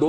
2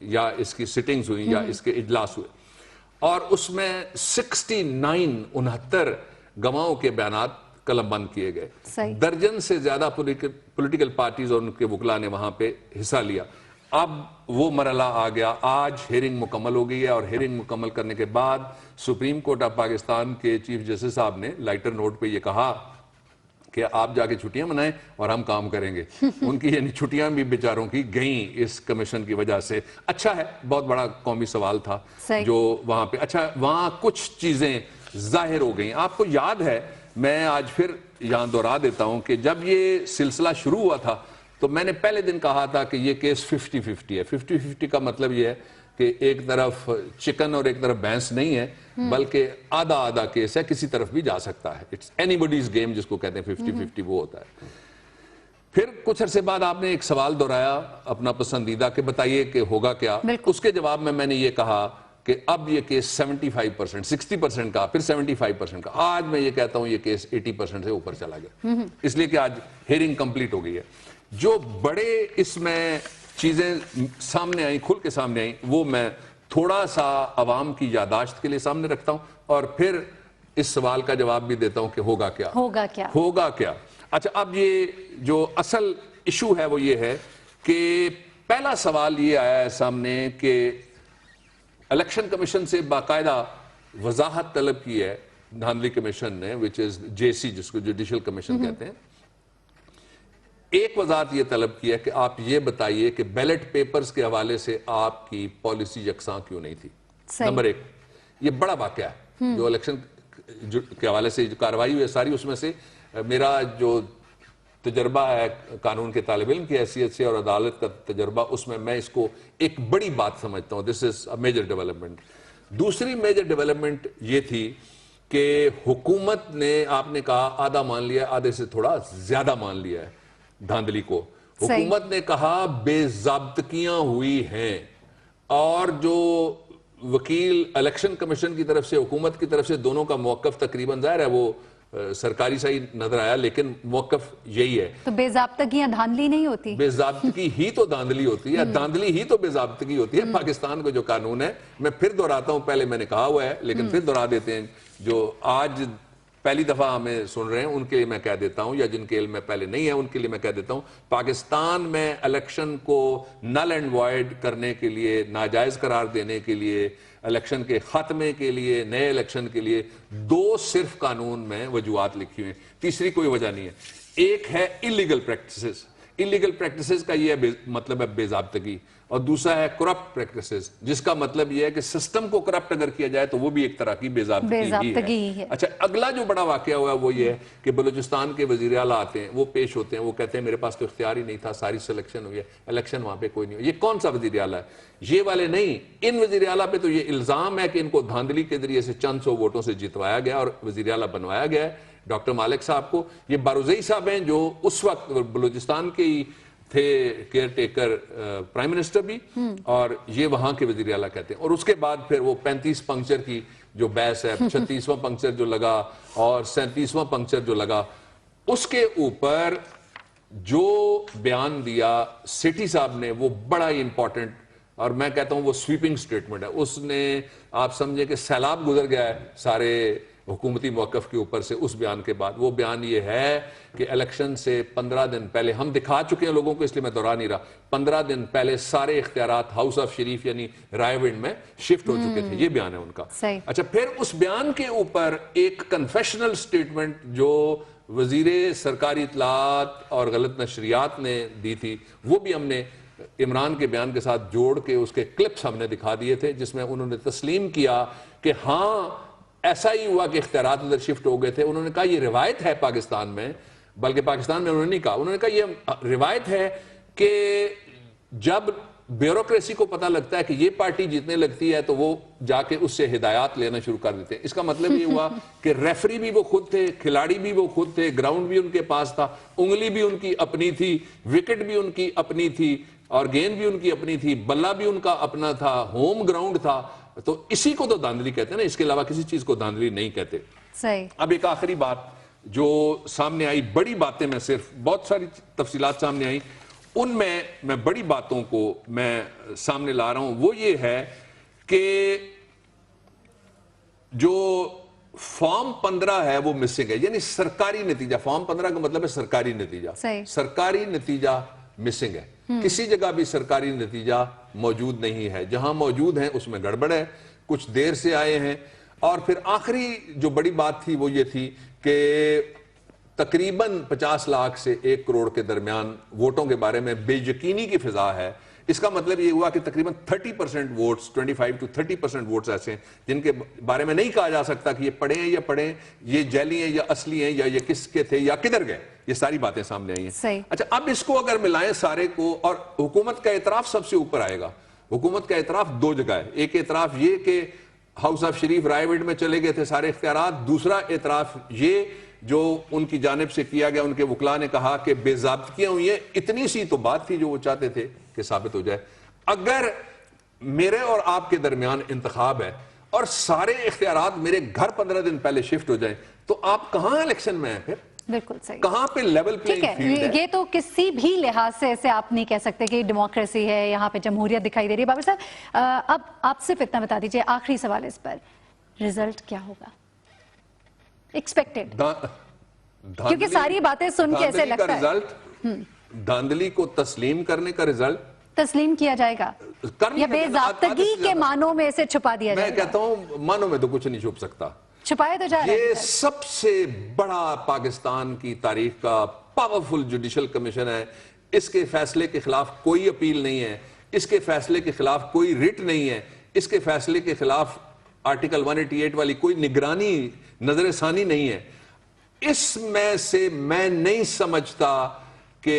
یا اس کی سٹنگز ہوئی یا اس کے اجلاس ہوئے، اور اس میں 69 گواہوں کے بیانات قلم بند کیے گئے. صحیح. درجن سے زیادہ پولیٹیکل پارٹیز اور ان کے وکلاء نے وہاں پہ حصہ لیا. اب وہ مرحلہ آ گیا، آج ہیرنگ مکمل ہو گئی ہے، اور ہیرنگ مکمل کرنے کے بعد سپریم کورٹ آف پاکستان کے چیف جسٹس صاحب نے لائٹر نوٹ پہ یہ کہا کہ آپ جا کے چھٹیاں منائیں اور ہم کام کریں گے. ان کی یعنی چھٹیاں بھی بیچاروں کی گئیں اس کمیشن کی وجہ سے. اچھا ہے، بہت بڑا قومی سوال تھا جو وہاں پہ. اچھا، وہاں کچھ چیزیں ظاہر ہو گئیں. آپ کو یاد ہے، میں آج پھر یہاں دہرا دیتا ہوں کہ جب یہ سلسلہ شروع ہوا تھا تو میں نے پہلے دن کہا تھا کہ یہ کیس 50-50 ہے. 50-50 کا مطلب یہ ہے کہ ایک طرف چکن اور ایک طرف بھینس نہیں ہے، بلکہ آدھا آدھا کیس ہے، کسی طرف بھی جا سکتا ہے. اٹس اینی باڈیز گیم جس کو کہتے ہیں 50-50 وہ ہوتا ہے. پھر کچھ عرصے بعد آپ نے ایک سوال دہرایا اپنا پسندیدہ کہ بتائیے کہ ہوگا کیا. اس کے جواب میں نے یہ کہا کہ اب یہ کیس 75%، 60% کا، پھر 75% کا. آج میں یہ کہتا ہوں یہ کیس 80% سے اوپر چلا گیا، اس لیے کہ آج ہیرنگ کمپلیٹ ہو گئی ہے. جو بڑے اس میں چیزیں سامنے آئیں، کھل کے سامنے آئیں، وہ میں تھوڑا سا عوام کی یادداشت کے لیے سامنے رکھتا ہوں، اور پھر اس سوال کا جواب بھی دیتا ہوں کہ ہوگا کیا. ہوگا کیا. اچھا، اب یہ جو اصل ایشو ہے وہ یہ ہے کہ پہلا سوال یہ آیا ہے سامنے کہ الیکشن کمیشن سے باقاعدہ وضاحت طلب کی ہے دھاندلی کمیشن نے، which is JC جس کو جوڈیشل کمیشن کہتے ہیں. ایک وضاحت یہ طلب کی ہے کہ آپ یہ بتائیے کہ بیلٹ پیپرز کے حوالے سے آپ کی پالیسی یکساں کیوں نہیں تھی. نمبر 1، یہ بڑا واقعہ ہے جو الیکشن کے حوالے سے جو کارروائی ہوئی ہے ساری، اس میں سے میرا جو تجربہ ہے قانون کے طالب علم کی حیثیت سے اور عدالت کا تجربہ، اس میں اس کو ایک بڑی بات سمجھتا ہوں. دس از اے میجر ڈیولپمنٹ. دوسری میجر ڈیولپمنٹ یہ تھی کہ حکومت نے، آپ نے کہا آدھا مان لیا، آدھے سے تھوڑا زیادہ مان لیا ہے دھاندلی کو. حکومت نے کہا بے ضابطگیاں ہوئی ہیں، اور جو وکیل الیکشن کمیشن کی طرف سے، حکومت کی طرف سے، دونوں کا موقف تقریباً ظاہر ہے وہ سرکاری صحیح نظر آیا، لیکن موقف یہی ہے. تو بے ضابطگیاں دھاندلی نہیں ہوتی؟ بے ضابطگی ہی تو دھاندلی ہوتی ہے، دھاندلی ہی تو بے ضابطگی ہوتی ہے. پاکستان کو جو قانون ہے، میں پھر دہراتا ہوں، پہلے میں نے کہا ہوا ہے لیکن پھر دہرا دیتے ہیں، جو آج پہلی دفعہ ہمیں سن رہے ہیں ان کے لیے میں کہہ دیتا ہوں، یا جن کے علم میں پہلے نہیں ہے ان کے لیے میں کہہ دیتا ہوں، پاکستان میں الیکشن کو نل اینڈ وائڈ کرنے کے لیے، ناجائز قرار دینے کے لیے، الیکشن کے خاتمے کے لیے، نئے الیکشن کے لیے 2 صرف قانون میں وجوہات لکھی ہوئی ہیں. تیسری کوئی وجہ نہیں ہے. ایک ہے ایلیگل پریکٹسز. ایلیگل پریکٹسز کا یہ مطلب ہے بے ضابطگی، اور دوسرا ہے کرپٹ پریکٹسز، جس کا مطلب یہ ہے کہ سسٹم کو کرپٹ اگر کیا جائے تو وہ بھی ایک طرح کی بے ضابطگی ہی ہے. اچھا، اگلا جو بڑا واقعہ ہوا وہ یہ ہے کہ بلوچستان کے وزیر اعلیٰ آتے ہیں، وہ پیش ہوتے ہیں، وہ کہتے ہیں میرے پاس تو اختیار ہی نہیں تھا، ساری سلیکشن ہوئی ہے، الیکشن وہاں پہ کوئی نہیں ہو. یہ کون سا وزیر اعلیٰ ہے؟ یہ والے نہیں. ان وزیر اعلیٰ پہ تو یہ الزام ہے کہ ان کو دھاندلی کے ذریعے سے چند سو ووٹوں سے جتوایا گیا اور وزیر اعلیٰ بنوایا گیا ہے. ڈاکٹر مالک صاحب کو، یہ بارزئی صاحب ہیں جو اس وقت بلوچستان کے ہی تھے کیئر ٹیکر پرائم منسٹر بھی، اور یہ وہاں کے وزیر اعلیٰ کہتے ہیں. اور اس کے بعد پھر وہ 35 پنکچر کی جو بحث ہے، 36واں پنکچر جو لگا اور 37واں پنکچر جو لگا، اس کے اوپر جو بیان دیا سیٹھی صاحب نے وہ بڑا ہی امپورٹنٹ، اور میں کہتا ہوں وہ سویپنگ سٹیٹمنٹ ہے. اس نے آپ سمجھے کہ سیلاب گزر گیا ہے سارے حکومتی موقف کے اوپر سے اس بیان کے بعد. وہ بیان یہ ہے کہ الیکشن سے 15 دن پہلے، ہم دکھا چکے ہیں لوگوں کو اس لیے میں دہرا نہیں رہا، 15 دن پہلے سارے اختیارات ہاؤس آف شریف یعنی رائے ونڈ میں شفٹ ہو چکے تھے. یہ بیان ہے ان کا. اچھا، پھر اس بیان کے اوپر ایک کنفیشنل سٹیٹمنٹ جو وزیر سرکاری اطلاعات اور غلط نشریات نے دی تھی، وہ بھی ہم نے عمران کے بیان کے ساتھ جوڑ کے اس کے کلپس ہم نے دکھا دیے تھے، جس میں انہوں نے تسلیم کیا کہ ہاں ایسا ہی ہوا کہ اختیارات ادھر شفٹ ہو گئے تھے. انہوں نے کہا یہ روایت ہے پاکستان میں، بلکہ پاکستان میں انہوں نے نہیں کہا، انہوں نے کہا یہ روایت ہے کہ جب بیوروکریسی کو پتہ لگتا ہے کہ یہ پارٹی جیتنے لگتی ہے تو وہ جا کے اس سے ہدایات لینا شروع کر دیتے ہیں. اس کا مطلب یہ ہوا کہ ریفری بھی وہ خود تھے، کھلاڑی بھی وہ خود تھے، گراؤنڈ بھی ان کے پاس تھا، انگلی بھی ان کی اپنی تھی، وکٹ بھی ان کی اپنی تھی، اور گیند بھی ان کی اپنی تھی، بلہ بھی ان کا اپنا تھا، ہوم گراؤنڈ تھا. تو اسی کو تو دھاندلی کہتے ہیں نا، اس کے علاوہ کسی چیز کو دھاندلی نہیں کہتے. اب ایک آخری بات جو سامنے آئی، بڑی باتیں میں صرف، بہت ساری تفصیلات سامنے آئی، ان میں بڑی باتوں کو میں سامنے لا رہا ہوں. وہ یہ ہے کہ جو فارم 15 ہے وہ مسنگ ہے, یعنی سرکاری نتیجہ. فارم 15 کا مطلب ہے سرکاری نتیجہ. سرکاری نتیجہ مسنگ ہے. کسی جگہ بھی سرکاری نتیجہ موجود نہیں ہے. جہاں موجود ہیں اس میں گڑبڑ ہے, کچھ دیر سے آئے ہیں. اور پھر آخری جو بڑی بات تھی وہ یہ تھی کہ تقریباً 50 لاکھ سے 1 کروڑ کے درمیان ووٹوں کے بارے میں بے یقینی کی فضا ہے. اس کا مطلب یہ ہوا کہ تقریباً 30% ووٹس 25 to 30% ووٹس ایسے ہیں جن کے بارے میں نہیں کہا جا سکتا کہ یہ پڑھیں یا پڑھیں, یہ جعلی ہیں یا اصلی ہیں, یا یہ کس کے تھے یا کدھر گئے. یہ ساری باتیں سامنے آئی ہیں. اچھا, اب اس کو اگر ملائیں سارے کو, اور حکومت کا اعتراف سب سے اوپر آئے گا. حکومت کا اعتراف 2 جگہ ہے. ایک اعتراف یہ کہ house of Sharif Raiwind میں چلے گئے تھے سارے اختیارات. دوسرا اعتراف یہ جو ان کی جانب سے کیا گیا, ان کے وکلاء نے کہا کہ بے ضابطگیاں ہوئی ہیں. اتنی سی تو بات تھی جو وہ چاہتے تھے کہ ثابت ہو جائے. اگر میرے اور آپ کے درمیان انتخاب ہے اور سارے اختیارات میرے گھر 15 دن پہلے شفٹ ہو جائیں تو آپ کہاں الیکشن میں ہیں پھر؟ بالکل صحیح. کہاں پہ لیول پلینگ فیلڈ ہے؟ یہ تو کسی بھی لحاظ سے ایسے آپ نہیں کہہ سکتے کہ ڈیموکریسی ہے, یہاں پہ جمہوریت دکھائی دے رہی ہے. بابر صاحب, اب آپ صرف اتنا بتا دیجئے, آخری سوال اس پر, رزلٹ کیا ہوگا ایکسپیکٹڈ؟ کیونکہ ساری باتیں سن کے ایسے لگتا ہے دھاندلی کو تسلیم کرنے کا رزلٹ تسلیم کیا جائے گا یا بے ضابطگی کے معنوں میں اسے چھپا دیا جائے گا؟ میں کہتا ہوں معنوں میں تو کچھ نہیں چھپ سکتا. چھپایا تو جا رہا ہے. یہ سب سے بڑا پاکستان کی تاریخ کا پاورفل جوڈیشل کمیشن ہے. اس کے فیصلے کے خلاف کوئی اپیل نہیں ہے, اس کے فیصلے کے خلاف کوئی ریٹ نہیں ہے, اس کے فیصلے کے خلاف آرٹیکل 188 والی کوئی نگرانی نظر ثانی نہیں ہے. اس میں سے میں نہیں سمجھتا کہ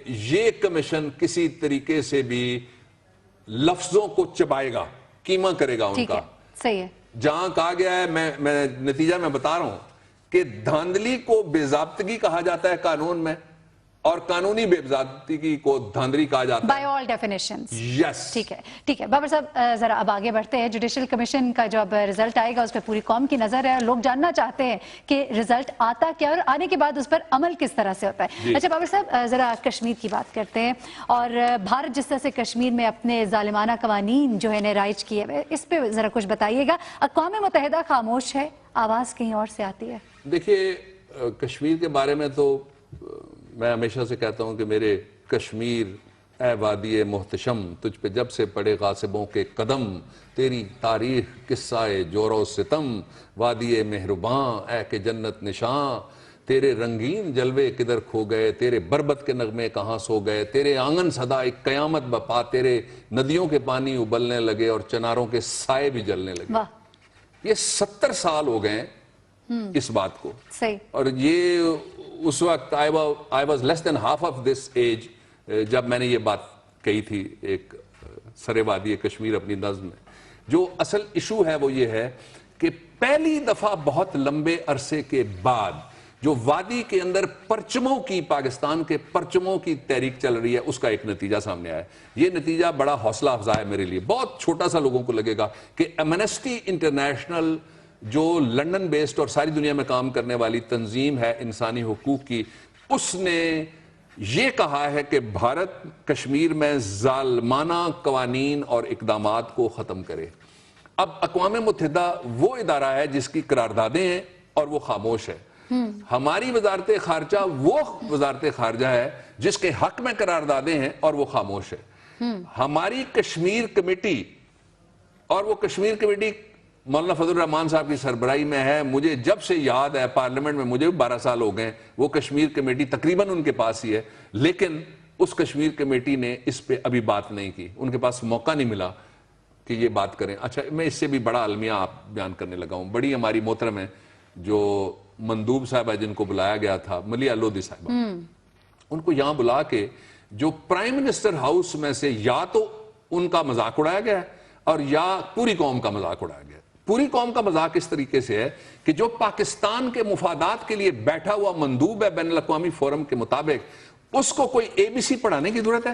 یہ کمیشن کسی طریقے سے بھی لفظوں کو چبائے گا, کیما کرے گا ان کا. صحیح ہے. جہاں کہا گیا ہے, میں نتیجہ میں بتا رہا ہوں کہ دھاندلی کو بے ضابطگی کہا جاتا ہے قانون میں, اور قانونی بے ضابطگی کو دھاندلی کہا جاتا ہے بائی آل ڈیفینیشنز. یس. ٹھیک ہے. بابر صاحب ذرا اب آگے بڑھتے ہیں. جوڈیشل کمیشن کا جو اب رزلٹ آئے گا اس پہ پوری قوم کی نظر ہے. لوگ جاننا چاہتے ہیں کہ رزلٹ آتا کیا اور آنے کے بعد اس پر عمل کس طرح سے ہوتا ہے. اچھا بابر صاحب, ذرا کشمیر کی بات کرتے ہیں, اور بھارت جس طرح سے کشمیر میں اپنے ظالمانہ قوانین جو ہے رائج کیے ہوئے, اس پہ ذرا کچھ بتائیے گا. اقوام متحدہ خاموش ہے, آواز کہیں اور سے آتی ہے. دیکھیے, کشمیر کے بارے میں تو میں ہمیشہ سے کہتا ہوں کہ میرے کشمیر اے وادی محتشم, تجھ پہ جب سے پڑے غاصبوں کے قدم, تیری تاریخ قصہ جور و ستم, وادی مہرباں اے کہ جنت نشاں, تیرے رنگین جلوے کدھر کھو گئے, تیرے بربت کے نغمے کہاں سو گئے, تیرے آنگن صدا ایک قیامت بپا, تیرے ندیوں کے پانی ابلنے لگے اور چناروں کے سائے بھی جلنے لگے. یہ 70 سال ہو گئے اس بات کو. اور یہ اس وقت I was less than half of this age جب میں نے یہ بات کہی تھی ایک سر وادی کشمیر اپنی نظم میں. جو اصل ایشو ہے وہ یہ ہے کہ پہلی دفعہ بہت لمبے عرصے کے بعد جو وادی کے اندر پرچموں کی, پاکستان کے پرچموں کی تحریک چل رہی ہے, اس کا ایک نتیجہ سامنے آیا ہے. یہ نتیجہ بڑا حوصلہ افزا ہے میرے لیے. بہت چھوٹا سا لوگوں کو لگے گا کہ ایمنسٹی انٹرنیشنل جو لنڈن بیسڈ اور ساری دنیا میں کام کرنے والی تنظیم ہے انسانی حقوق کی, اس نے یہ کہا ہے کہ بھارت کشمیر میں ظالمانہ قوانین اور اقدامات کو ختم کرے. اب اقوام متحدہ وہ ادارہ ہے جس کی قراردادیں ہیں اور وہ خاموش ہے. ہماری وزارت خارجہ وہ وزارت خارجہ ہے جس کے حق میں قراردادیں ہیں اور وہ خاموش ہے. ہماری کشمیر کمیٹی, اور وہ کشمیر کمیٹی مولانا فضل الرحمان صاحب کی سربراہی میں ہے. مجھے جب سے یاد ہے پارلیمنٹ میں, مجھے بھی 12 سال ہو گئے, وہ کشمیر کمیٹی تقریباً ان کے پاس ہی ہے, لیکن اس کشمیر کمیٹی نے اس پہ ابھی بات نہیں کی. ان کے پاس موقع نہیں ملا کہ یہ بات کریں. اچھا, میں اس سے بھی بڑا المیہ آپ بیان کرنے لگا ہوں. بڑی ہماری محترم ہے جو مندوب صاحبہ جن کو بلایا گیا تھا, ملیہ لودھی صاحبہ, ان کو یہاں بلا کے جو پرائم منسٹر ہاؤس میں سے یا تو ان کا مذاق اڑایا گیا اور یا پوری قوم کا مذاق اڑایا گیا. پوری قوم کا مذاق اس طریقے سے ہے کہ جو پاکستان کے مفادات کے لیے بیٹھا ہوا مندوب ہے بین الاقوامی فورم کے مطابق, اس کو کوئی ABC پڑھانے کی ضرورت ہے؟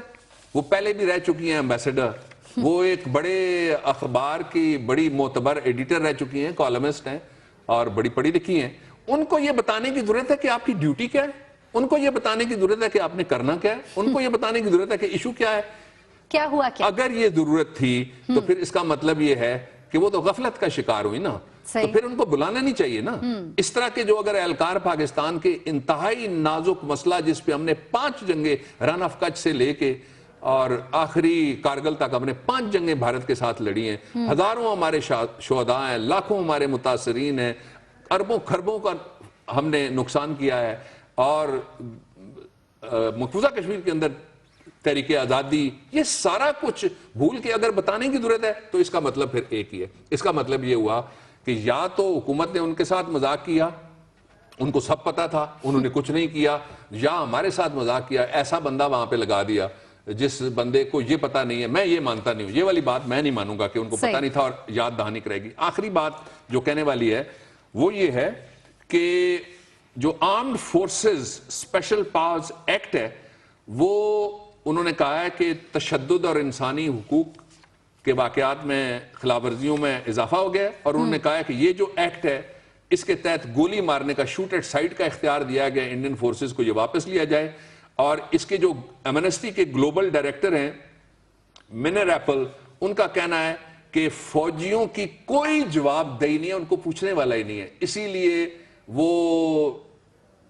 وہ پہلے بھی رہ چکی ہیں ایمبیسڈر, وہ ایک بڑے اخبار کی بڑی معتبر ایڈیٹر رہ چکی ہیں, کالمسٹ ہیں اور بڑی پڑھی لکھی ہیں. ان کو یہ بتانے کی ضرورت ہے کہ آپ کی ڈیوٹی کیا ہے, ان کو یہ بتانے کی ضرورت ہے کہ آپ نے کرنا کیا ہے, ان کو یہ بتانے کی ضرورت ہے کہ ایشو کیا ہے, کیا ہوا کیا. اگر یہ ضرورت تھی تو پھر اس کا مطلب یہ ہے کہ وہ تو غفلت کا شکار ہوئی نا, تو پھر ان کو بلانا نہیں چاہیے نا. اس طرح کے جو اگر اہلکار پاکستان کے انتہائی نازک مسئلہ جس پہ ہم نے 5 جنگیں رن آف کچھ سے لے کے اور آخری کارگل تک ہم نے 5 جنگیں بھارت کے ساتھ لڑی ہیں, ہزاروں ہمارے شہداء ہیں, لاکھوں ہمارے متاثرین ہیں, اربوں خربوں کا ہم نے نقصان کیا ہے, اور مقبوضہ کشمیر کے اندر تحریک آزادی, یہ سارا کچھ بھول کے اگر بتانے کی ضرورت ہے تو اس کا مطلب پھر ایک ہی ہے. اس کا مطلب یہ ہوا کہ یا تو حکومت نے ان کے ساتھ مذاق کیا, ان کو سب پتا تھا, انہوں نے کچھ نہیں کیا, یا ہمارے ساتھ مذاق کیا, ایسا بندہ وہاں پہ لگا دیا جس بندے کو یہ پتا نہیں ہے. میں یہ مانتا نہیں ہوں, یہ والی بات میں نہیں مانوں گا کہ ان کو پتا نہیں تھا اور یاد دہانی کرے گی. آخری بات جو کہنے والی ہے وہ یہ ہے کہ جو armed forces special powers act ہے, وہ انہوں نے کہا ہے کہ تشدد اور انسانی حقوق کے واقعات میں خلاف ورزیوں میں اضافہ ہو گیا, اور انہوں نے کہا ہے کہ یہ جو ایکٹ ہے اس کے تحت گولی مارنے کا, شوٹ ایٹ سائٹ کا اختیار دیا گیا انڈین فورسز کو, یہ واپس لیا جائے. اور اس کے جو ایمنسٹی کے گلوبل ڈائریکٹر ہیں منر ایپل, ان کا کہنا ہے کہ فوجیوں کی کوئی جواب دہی نہیں ہے, ان کو پوچھنے والا ہی نہیں ہے, اسی لیے وہ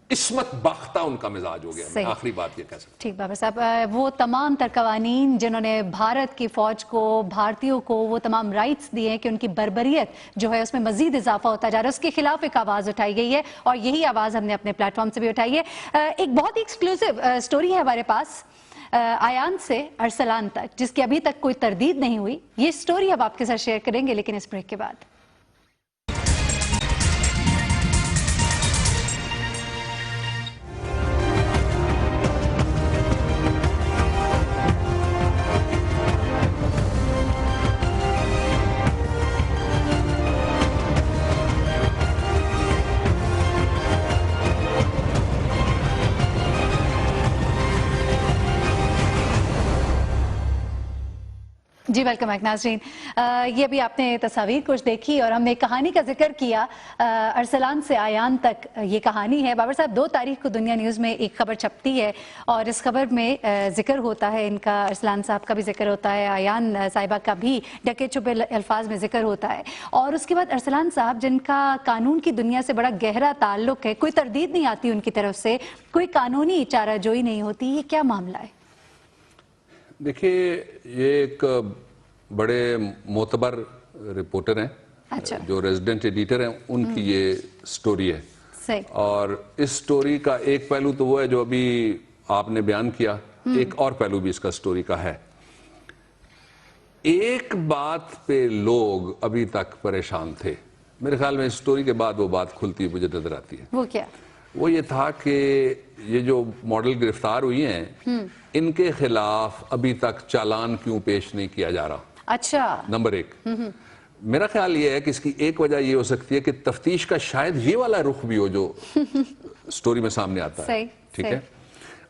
عصمت باختہ ان کا مزاج ہو گیا. میں آخری بات یہ کہہ سکتا ہوں. ٹھیک بابر صاحب, وہ تمام تر قوانین جنہوں نے بھارت کی فوج کو, بھارتیوں کو وہ تمام رائٹس دیے ہیں کہ ان کی بربریت جو ہے اس میں مزید اضافہ ہوتا جا رہا ہے, اس کے خلاف ایک آواز اٹھائی گئی ہے, اور یہی آواز ہم نے اپنے پلیٹ فارم سے بھی اٹھائی ہے. ایک بہت ہی ایکسکلوسیو سٹوری ہے ہمارے پاس, آیان سے ارسلان تک, جس کی ابھی تک کوئی تردید نہیں ہوئی. یہ سٹوری اب آپ کے ساتھ شیئر کریں گے, لیکن اس بریک کے بعد. جی ویلکم بیک ناظرین. یہ ابھی آپ نے تصاویر کچھ دیکھی اور ہم نے کہانی کا ذکر کیا, ارسلان سے آیان تک یہ کہانی ہے. بابر صاحب 2 تاریخ کو دنیا نیوز میں ایک خبر چھپتی ہے, اور اس خبر میں ذکر ہوتا ہے ان کا, ارسلان صاحب کا بھی ذکر ہوتا ہے, آیان صاحبہ کا بھی ڈھکے چھپے الفاظ میں ذکر ہوتا ہے, اور اس کے بعد ارسلان صاحب جن کا قانون کی دنیا سے بڑا گہرا تعلق ہے, کوئی تردید نہیں آتی ان کی طرف سے, کوئی قانونی چارہ جوئی نہیں ہوتی, یہ کیا معاملہ ہے؟ دیکھیے, یہ ایک بڑے معتبر رپورٹر ہیں, جو ریزیڈنٹ ایڈیٹر ہیں, ان کی یہ سٹوری ہے. اور اس سٹوری کا ایک پہلو تو وہ ہے جو ابھی آپ نے بیان کیا, ایک اور پہلو بھی اس کا سٹوری کا ہے. ایک بات پہ لوگ ابھی تک پریشان تھے, میرے خیال میں اس سٹوری کے بعد وہ بات کھلتی مجھے نظر آتی ہے. وہ کیا؟ وہ یہ تھا کہ یہ جو ماڈل گرفتار ہوئی ہیں, ان کے خلاف ابھی تک چالان کیوں پیش نہیں کیا جا رہا. اچھا, نمبر 1. میرا خیال یہ ہے کہ اس کی ایک وجہ یہ ہو سکتی ہے کہ تفتیش کا شاید یہ والا رخ بھی ہو جو سٹوری میں سامنے آتا ہے. ٹھیک ہے.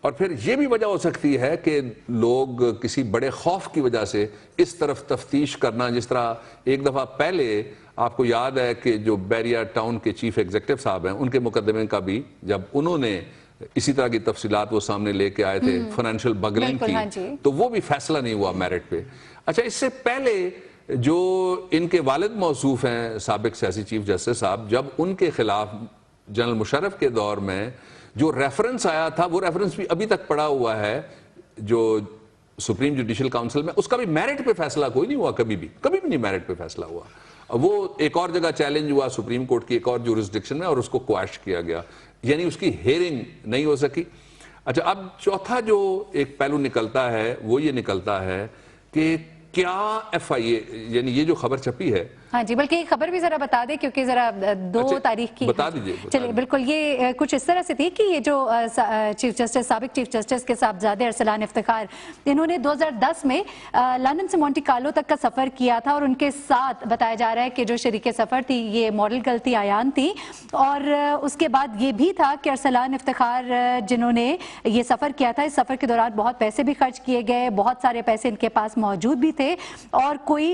اور پھر یہ بھی وجہ ہو سکتی ہے کہ لوگ کسی بڑے خوف کی وجہ سے اس طرف تفتیش کرنا, جس طرح ایک دفعہ پہلے آپ کو یاد ہے کہ جو بیریا ٹاؤن کے چیف ایگزیکٹو صاحب ہیں, ان کے مقدمے کا بھی جب انہوں نے اسی طرح کی تفصیلات وہ سامنے لے کے آئے تھے فائنینشیل بگلنگ کی, تو وہ بھی فیصلہ نہیں ہوا میرٹ پہ. اچھا, اس سے پہلے جو ان کے والد موصوف ہیں سابق سیاسی چیف جسٹس صاحب, جب ان کے خلاف جنرل مشرف کے دور میں جو ریفرنس آیا تھا, وہ ریفرنس بھی ابھی تک پڑا ہوا ہے جو سپریم جوڈیشل کاؤنسل میں, اس کا بھی میرٹ پہ فیصلہ کوئی نہیں ہوا, کبھی بھی نہیں میرٹ پہ فیصلہ ہوا. وہ ایک اور جگہ چیلنج ہوا سپریم کورٹ کی ایک اور جورسڈکشن میں, اور اس کو کوائش کیا گیا, یعنی اس کی ہیئرنگ نہیں ہو سکی. اچھا, اب چوتھا جو ایک پہلو نکلتا ہے وہ یہ نکلتا ہے کہ کیا ایف آئی اے, یعنی یہ جو خبر چھپی ہے. ہاں جی, بلکہ یہ خبر بھی ذرا بتا دیں کیونکہ ذرا 2 تاریخ کی بتا دیجئے. چلیے بالکل, یہ کچھ اس طرح سے تھی کہ یہ جو چیف جسٹس, سابق چیف جسٹس کے صاحبزادے ارسلان افتخار, انہوں نے 2010 میں لندن سے مونٹی کارلو تک کا سفر کیا تھا, اور ان کے ساتھ بتایا جا رہا ہے کہ جو شریک سفر تھی یہ ماڈل گرل تھی, آیان تھی. اور اس کے بعد یہ بھی تھا کہ ارسلان افتخار جنہوں نے یہ سفر کیا تھا, اس سفر کے دوران بہت پیسے بھی خرچ کیے گئے, بہت سارے پیسے ان کے پاس موجود بھی تھے, اور کوئی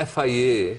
FIA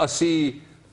80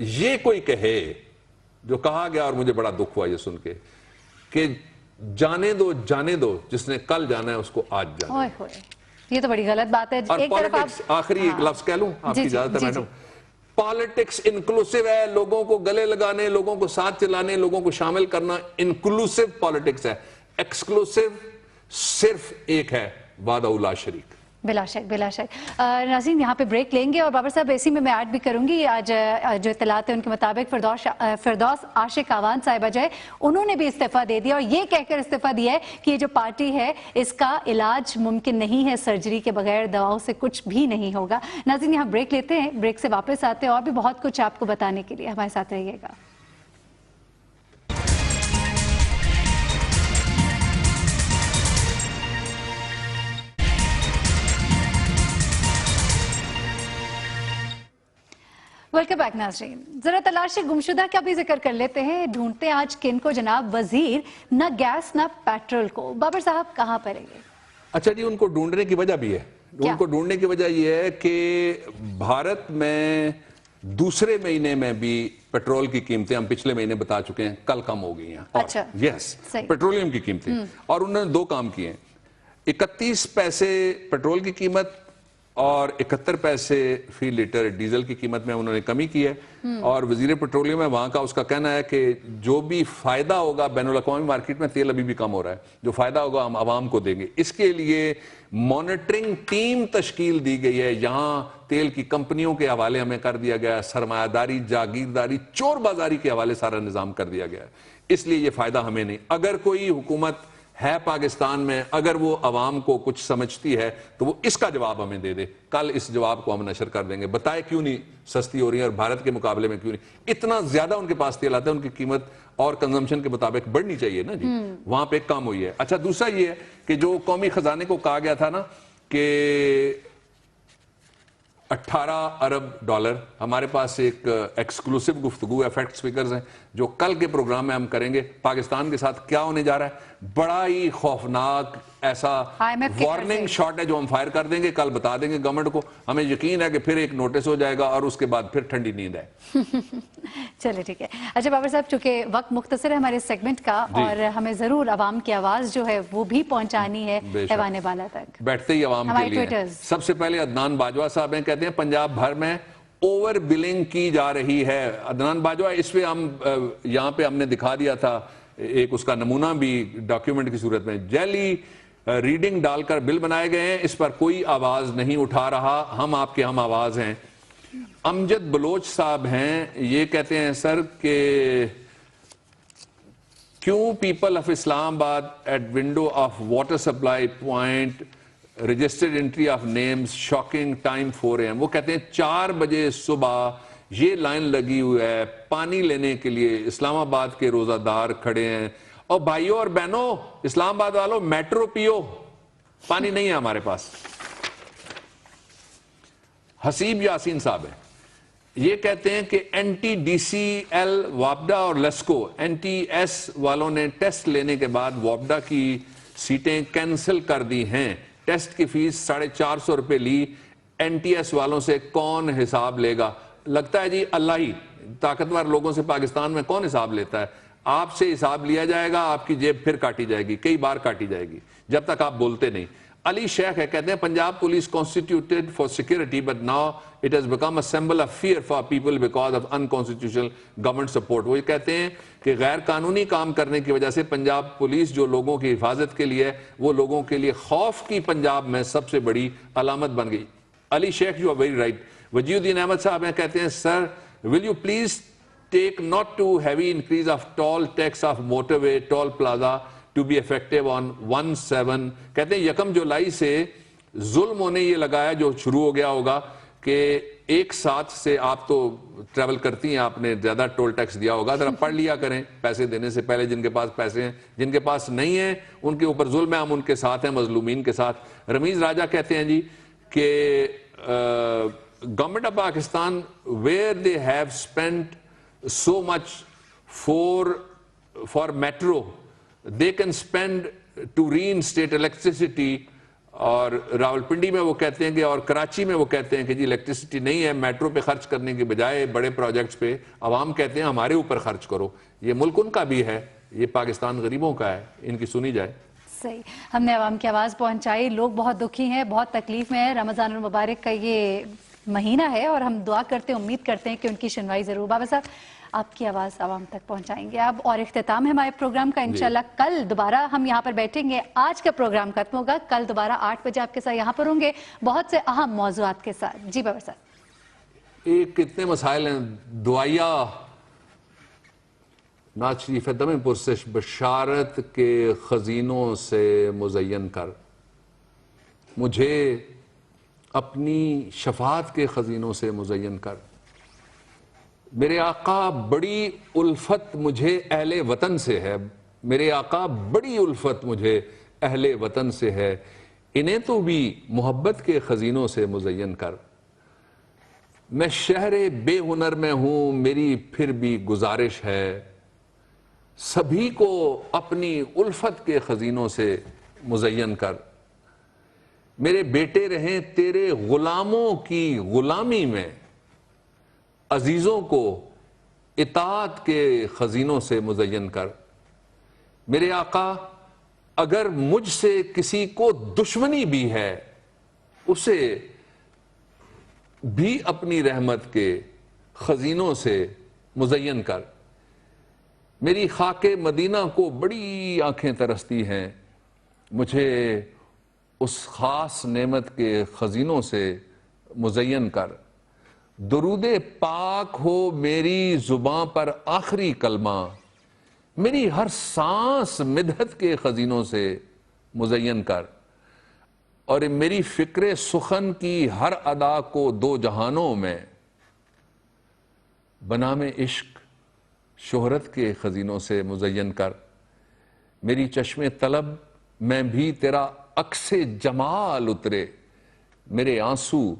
یہ کوئی کہے جو کہا گیا اور مجھے بڑا دکھ ہوا یہ سن کے کہ جانے دو جس نے کل جانا ہے اس کو آج جانا ہے. اوئے ہوئے، یہ تو بڑی غلط بات ہے. اور ایک طرف پالیٹکس آخری ایک لفظ کہہ لوں آپ کی اجازت ہے میڈم. پالیٹکس انکلوسیو ہے، لوگوں کو گلے لگانے، لوگوں کو ساتھ چلانے، لوگوں کو شامل کرنا انکلوسیو پالیٹکس ہے. ایکسکلوسیو صرف ایک ہے، وعدہ لا شریک. بلا شک بلا شک. ناظرین یہاں پہ بریک لیں گے اور بابر صاحب اسی میں ایڈ بھی کروں گی. آج جو اطلاعات ہیں ان کے مطابق فردوس عاشق آوان صاحبہ جو ہے انہوں نے بھی استعفیٰ دے دیا اور یہ کہہ کر استعفیٰ دیا ہے کہ یہ جو پارٹی ہے اس کا علاج ممکن نہیں ہے، سرجری کے بغیر دواؤں سے کچھ بھی نہیں ہوگا. ناظرین یہاں بریک لیتے ہیں، بریک سے واپس آتے ہیں اور بھی بہت کچھ آپ کو بتانے کے لیے، ہمارے ساتھ رہیے گا. ویلکم بیک ناظرین. ذرا تلاش گمشدہ کا بھی ذکر کر لیتے ہیں. ڈھونڈتے ہیں آج کن کو جناب وزیر، نہ گیس نہ پیٹرول کو. بابر صاحب کہاں پر ہیں؟ اچھا جی، ان کو ڈھونڈنے کی وجہ بھی ہے. ان کو ڈھونڈنے کی وجہ یہ ہے کہ بھارت میں دوسرے مہینے میں بھی پیٹرول کی قیمتیں ہم پچھلے مہینے بتا چکے ہیں کل کم ہو گئی ہیں. اچھا یس، پیٹرولیم کی قیمتیں. اور انہوں نے دو کام کیے ہیں. 31 پیسے پیٹرول کی قیمت اور 71 پیسے فی لیٹر ڈیزل کی قیمت میں انہوں نے کمی کی ہے. اور وزیر پیٹرولیم ہے وہاں کا، اس کا کہنا ہے کہ جو بھی فائدہ ہوگا بین الاقوامی مارکیٹ میں تیل ابھی بھی کم ہو رہا ہے، جو فائدہ ہوگا ہم عوام کو دیں گے. اس کے لیے مانیٹرنگ ٹیم تشکیل دی گئی ہے. یہاں تیل کی کمپنیوں کے حوالے ہمیں کر دیا گیا ہے، سرمایہ داری، جاگیرداری، چور بازاری کے حوالے سارا نظام کر دیا گیا ہے. اس لیے یہ فائدہ ہمیں نہیں. اگر کوئی حکومت ہے پاکستان میں، اگر وہ عوام کو کچھ سمجھتی ہے تو وہ اس کا جواب ہمیں دے دے. کل اس جواب کو ہم نشر کر دیں گے. بتائے کیوں نہیں سستی ہو رہی ہے اور بھارت کے مقابلے میں کیوں نہیں اتنا زیادہ ان کے پاس تیل آتا ہے. ان کی قیمت اور کنزمپشن کے مطابق بڑھنی چاہیے نا جی. وہاں پہ کام ہوئی ہے. اچھا دوسرا یہ ہے کہ جو قومی خزانے کو کہا گیا تھا نا کہ 18 ارب ڈالر، ہمارے پاس ایک ایکسکلوسیو گفتگو ہے، فیکٹس فگرز ہیں جو کل کے پروگرام میں ہم کریں گے. پاکستان کے ساتھ کیا ہونے جا رہا ہے، بڑا ہی خوفناک ایسا وارننگ شاٹ ہے جو ہم فائر کر دیں گے. کل بتا دیں گے گورنمنٹ کو. ہمیں یقین ہے کہ پھر ایک نوٹس ہو جائے گا اور اس کے بعد پھر ٹھنڈی نیند ہے. چلے ٹھیک ہے. اچھا بابر صاحب، چونکہ وقت مختصر ہے ہمارے سیگمنٹ کا اور ہمیں ضرور عوام کی آواز جو ہے وہ بھی پہنچانی ہے ایوان بالا تک. بیٹھتے ہی عوام کے لیے سب سے پہلے عدنان باجوہ صاحب ہیں، کہتے ہیں پنجاب بھر میں اوور بلنگ کی جا رہی ہے. عدنان باجوہ، اس پہ ہم یہاں پہ ہم نے دکھا دیا تھا ایک اس کا نمونہ بھی ڈاکیومنٹ کی صورت میں. جیلی ریڈنگ ڈال کر بل بنائے گئے ہیں، اس پر کوئی آواز نہیں اٹھا رہا. ہم آپ کے ہم آواز ہیں. امجد بلوچ صاحب ہیں، یہ کہتے ہیں سر کہ کیوں people of Islamabad at window of water supply point registered entry of names shocking time 4 AM. وہ کہتے ہیں 4 بجے صبح یہ لائن لگی ہوئی ہے پانی لینے کے لیے. اسلام آباد کے روزہ دار کھڑے ہیں. اور بھائیوں اور بہنوں، اسلام آباد والوں، میٹرو پیو، پانی نہیں ہے ہمارے پاس. حسیب یاسین صاحب ہیں، یہ کہتے ہیں کہ N T D C L, وابڈا اور لیسکو، این ٹی ایس والوں نے ٹیسٹ لینے کے بعد وابڈا کی سیٹیں کینسل کر دی ہیں. ٹیسٹ کی فیس 450 روپے لی. این ٹی ایس والوں سے کون حساب لے گا؟ لگتا ہے جی اللہ ہی. طاقتور لوگوں سے پاکستان میں کون حساب لیتا ہے؟ آپ سے حساب لیا جائے گا، آپ کی جیب پھر کاٹی جائے گی، کئی بار کاٹی جائے گی جب تک آپ بولتے نہیں. علی شیخ ہے، کہتے ہیں Punjab police constituted for security but now it has become a symbol of fear for people because of unconstitutional government support. وہ یہ کہتے ہیں کہ غیر قانونی کام کرنے کی وجہ سے پنجاب پولیس جو لوگوں کی حفاظت کے لیے، وہ لوگوں کے لیے خوف کی پنجاب میں سب سے بڑی علامت بن گئی. علی شیخ یو آر ویری رائٹ. وجی الدین احمد صاحب ہیں، کہتے ہیں سر will you please take not too heavy increase of toll tax of motorway toll plaza to be effective on 1/7. کہتے ہیں 1 جولائی سے ظلم ہونے یہ لگایا جو شروع ہو گیا ہوگا کہ 1/7 سے آپ تو ٹریول کرتی ہیں، آپ نے زیادہ ٹول ٹیکس دیا ہوگا. ذرا پڑھ لیا کریں پیسے دینے سے پہلے. جن کے پاس پیسے ہیں، جن کے پاس نہیں ہیں ان کے اوپر ظلم ہے. ہم ان کے ساتھ ہیں، مظلومین کے ساتھ. رمیز راجہ کہتے ہیں جی کہ government of Pakistan where they have spent so much for metro, they can spend to reinstate electricity اور راولپنڈی میں وہ کہتے ہیں کہ، اور کراچی میں وہ کہتے ہیں کہ جی الیکٹریسٹی نہیں ہے، میٹرو پہ خرچ کرنے کے بجائے بڑے پروجیکٹس پہ عوام کہتے ہیں ہمارے اوپر خرچ کرو. یہ ملک ان کا بھی ہے، یہ پاکستان غریبوں کا ہے، ان کی سنی جائے. صحیح، ہم نے عوام کی آواز پہنچائی. لوگ بہت دکھی ہیں، بہت تکلیف میں ہیں. رمضان المبارک کا یہ مہینہ ہے اور ہم دعا کرتے ہیں، امید کرتے ہیں کہ ان کی سنوائی ضرور. بابر صاحب، آپ کی آواز عوام تک پہنچائیں گے اب، اور اختتام ہے ہمارے پروگرام کا. انشاءاللہ کل دوبارہ ہم یہاں پر بیٹھیں گے. آج کا پروگرام ختم ہوگا، کل دوبارہ 8 بجے آپ کے ساتھ یہاں پر ہوں گے بہت سے اہم موضوعات کے ساتھ. جی بابر صاحب. ایک کتنے مسائل ہیں. دعائیا نعت شریف دم پرسش بشارت کے خزینوں سے مزین کر، مجھے اپنی شفاعت کے خزینوں سے مزین کر. میرے آقا بڑی الفت مجھے اہل وطن سے ہے، میرے آقا بڑی الفت مجھے اہل وطن سے ہے، انہیں تو بھی محبت کے خزینوں سے مزین کر. میں شہر بے ہنر میں ہوں، میری پھر بھی گزارش ہے، سبھی کو اپنی الفت کے خزینوں سے مزین کر. میرے بیٹے رہیں تیرے غلاموں کی غلامی میں، عزیزوں کو اطاعت کے خزینوں سے مزین کر. میرے آقا اگر مجھ سے کسی کو دشمنی بھی ہے، اسے بھی اپنی رحمت کے خزینوں سے مزین کر. میری خاک مدینہ کو بڑی آنکھیں ترستی ہیں، مجھے اس خاص نعمت کے خزینوں سے مزین کر. درود پاک ہو میری زباں پر آخری کلمہ، میری ہر سانس مدحت کے خزینوں سے مزین کر. اور میری فکر سخن کی ہر ادا کو دو جہانوں میں بنام عشق شہرت کے خزینوں سے مزین کر. میری چشم طلب میں بھی تیرا عکس جمال اترے، میرے آنسو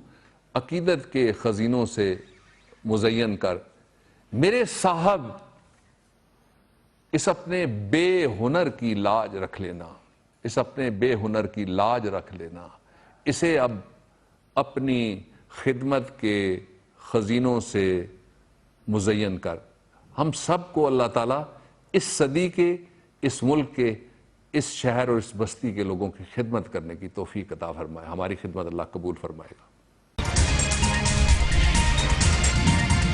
عقیدت کے خزینوں سے مزین کر. میرے صاحب اس اپنے بے ہنر کی لاج رکھ لینا، اس اپنے بے ہنر کی لاج رکھ لینا، اسے اب اپنی خدمت کے خزینوں سے مزین کر. ہم سب کو اللہ تعالیٰ اس صدی کے، اس ملک کے، اس شہر اور اس بستی کے لوگوں کی خدمت کرنے کی توفیق عطا فرمائے. ہماری خدمت اللہ قبول فرمائے گا.